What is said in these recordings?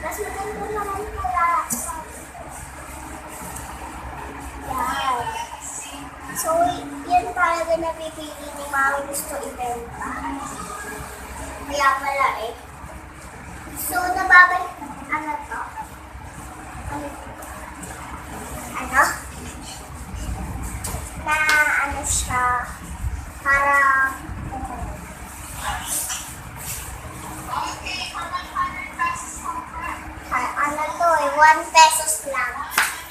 Mas maganda naman pala. Yan. So, yan talaga napipili ni Mami gusto ibenta. Kaya pala eh. So, nababalik, ano to? Ano? Na ano siya, parang, ano to eh, 1 pesos lang.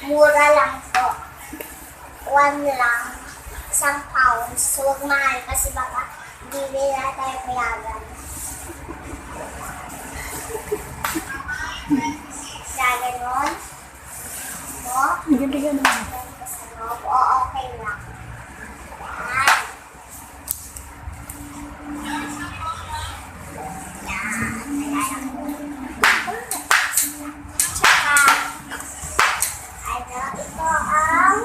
Mura lang to. 1 lang. 1 pounds. So, huwag mahal kasi baka hindi na tayo payagan. Kaya ganon. No? Hindi naman. Oo, okay lang. Yan. Tsaka, ano, ito ang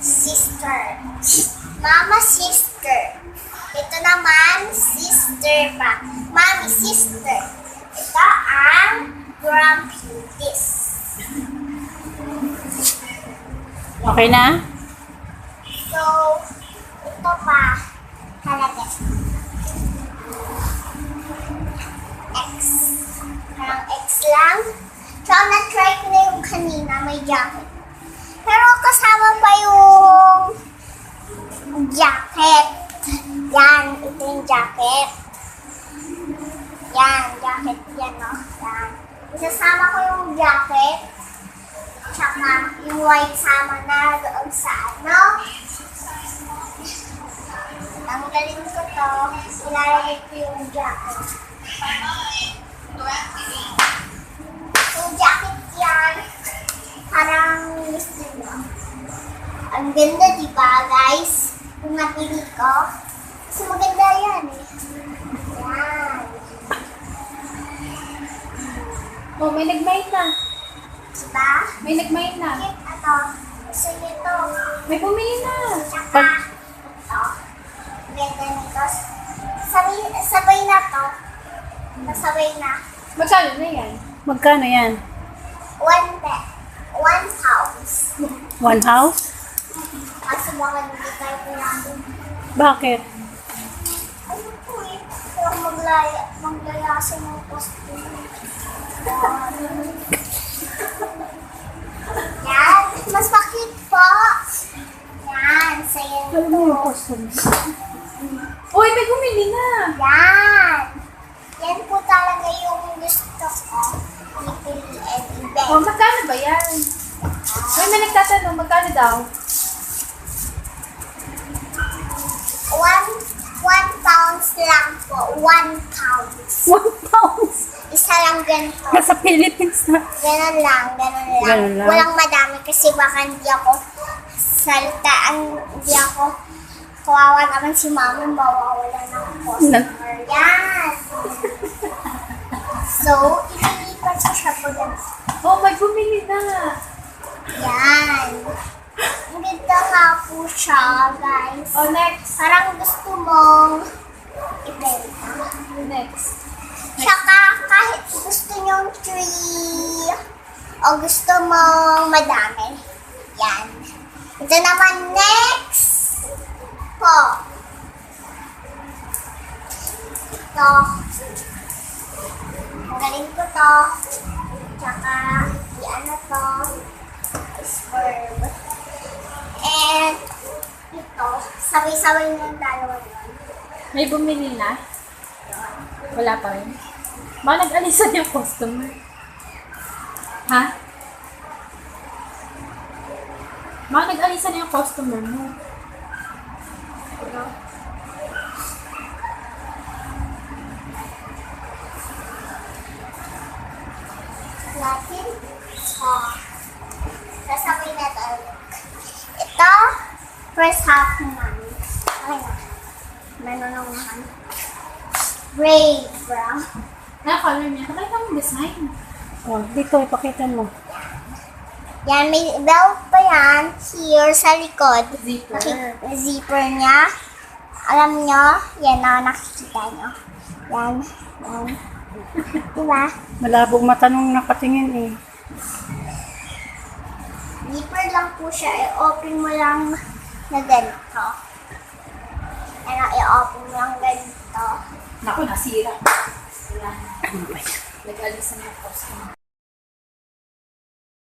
sister. Mama, sister. Ito naman, sister pa. Mami, sister. Ito ang grumpy this. Okay na? So, ito pa. Halaga. X. Parang X lang. So, na-try ko na yung kanina, may jacket. Pero kasama pa yung jacket. Yan, ito yung jacket. Yan, jacket yan, no? Yan. Isasama ko yung jacket. Tsaka yung white sama na doon sa ano. Tanggalin ko to. Ilalagay ko yung jacket. Yung jacket yan. Parang gusto nyo. Ang ganda, diba, guys? Kung napili ko. Kasi maganda yan eh. Yan. Oh, may nag-mine na. Diba? May nag-mine na. Bakit ano? Gusto nyo to. May bumili na. Tsaka, ito. Ganda nito. Sabay na to. Sabay na. Magkano na yan? Magkano yan? 1 pounds. 1 house? Kasi baka hindi tayo pinambing. Bakit? Ano po eh? Kaya maglayasin yung costume. Yan. Mas pakit po. Yan. Sa'yo Alam mo yung ito. costume. Uy, may bumili na. Yan. Yan po talaga yung gusto ko. Ipili and ibig. Oh, magkano ba yan? Uy, may nagtatanong, magkano daw? 1 pounds lang po. 1 pounds. 1 pounds. Isa lang ganito. Nasa Philippines na. Ganon lang. Ganon lang. Walang madami kasi baka hindi ako salitaan. Hindi ako kawawa naman si mami. Mawawala ng customer. Yan. So, ililipat ko siya po dyan. Oh, may bumili na. Yan. Ang ganda nga po siya, guys. Oh, next. Parang gusto mong ibenta. Next. Tsaka kahit gusto nyong 3 o gusto mong madami. Yan. Ito naman next po. Ito. Ang galing ko to. Tsaka ano to. Swerve. And ito. Sabay-sabay na yung dalawa yun. May bumili na? Wala pa rin. Baka nag-alisan yung customer. Ha? Baka nag-alisan yung customer mo. Ano? Natin. So, sasabay na tayo. Ito, first half naman. Okay na. Manunong naman. Gray brown. Ano color niya? Nakita mo yung design. Oh, dito, ipakita mo. Yan, may belt pa yan here sa likod. Zipper. Zipper niya. Alam nyo, yan na nakikita nyo. Yan, yan. Diba? Malabong mata nung nakatingin eh. Zipper lang po siya. I-open mo lang na ganito. Ano, i-open mo lang ganito. Naku, nasira. Wala na. Nag-alis na yung